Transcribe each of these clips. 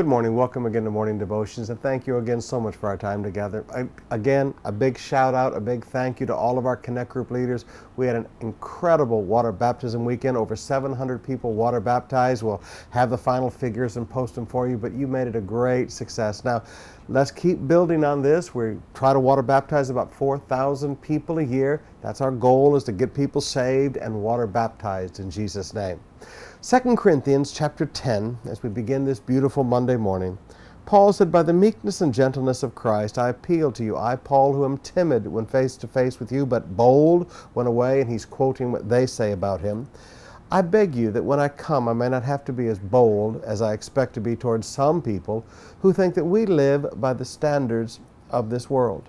Good morning. Welcome again to Morning Devotions, and thank you again so much for our time together. Again, a big shout out, a big thank you to all of our Connect Group leaders. We had an incredible water baptism weekend. Over 700 people water baptized. We'll have the final figures and post them for you, but you made it a great success. Now, let's keep building on this. We try to water baptize about 4,000 people a year. That's our goal, is to get people saved and water baptized in Jesus' name. 2 Corinthians chapter 10, as we begin this beautiful Monday morning, Paul said, "By the meekness and gentleness of Christ, I appeal to you. I, Paul, who am timid when face to face with you, but bold when away," and he's quoting what they say about him. "I beg you that when I come, I may not have to be as bold as I expect to be towards some people who think that we live by the standards of this world."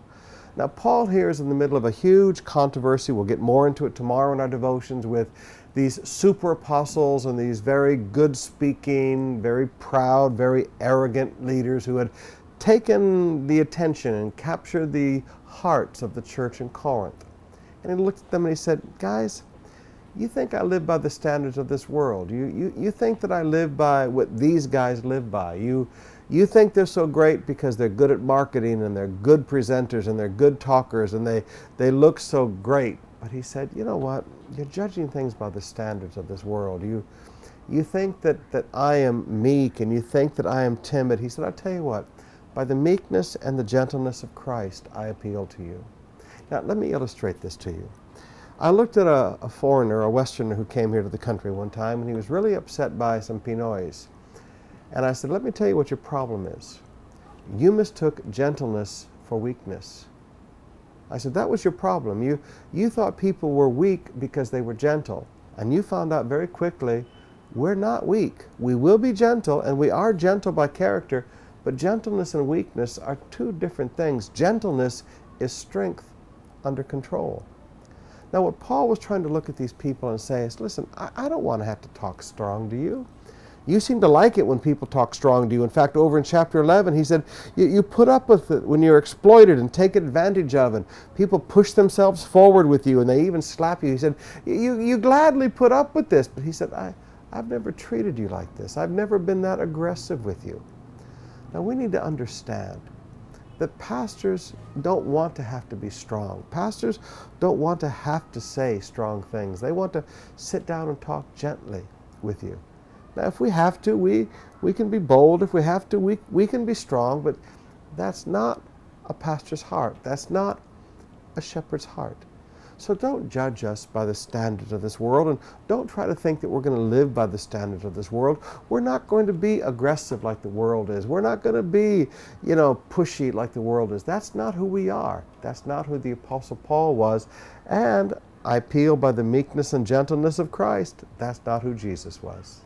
Now, Paul here is in the middle of a huge controversy. We'll get more into it tomorrow in our devotions with these super apostles and these very good speaking, very proud, very arrogant leaders who had taken the attention and captured the hearts of the church in Corinth. And he looked at them and he said, "Guys, you think I live by the standards of this world. You think that I live by what these guys live by. You think they're so great because they're good at marketing and they're good presenters and they're good talkers and they look so great." But he said, "You know what? You're judging things by the standards of this world. You think that I am meek and you think that I am timid." He said, "I'll tell you what, by the meekness and the gentleness of Christ, I appeal to you." Now, let me illustrate this to you. I looked at a foreigner, a Westerner who came here to the country one time, and he was really upset by some Pinoys. And I said, "Let me tell you what your problem is. You mistook gentleness for weakness." I said, "That was your problem. You thought people were weak because they were gentle. And you found out very quickly, we're not weak. We will be gentle, and we are gentle by character, but gentleness and weakness are two different things. Gentleness is strength under control." Now, what Paul was trying to look at these people and say is, listen, I don't want to have to talk strong to you. You seem to like it when people talk strong to you. In fact, over in chapter 11, he said, you put up with it when you're exploited and taken advantage of, and people push themselves forward with you, and they even slap you. He said, you gladly put up with this. But he said, I've never treated you like this. I've never been that aggressive with you. Now, we need to understand that pastors don't want to have to be strong. Pastors don't want to have to say strong things. They want to sit down and talk gently with you. Now, if we have to, we can be bold. If we have to, we can be strong, but that's not a pastor's heart. That's not a shepherd's heart. So don't judge us by the standards of this world, and don't try to think that we're going to live by the standards of this world. We're not going to be aggressive like the world is. We're not going to be, pushy like the world is. That's not who we are. That's not who the Apostle Paul was. And I appeal by the meekness and gentleness of Christ. That's not who Jesus was.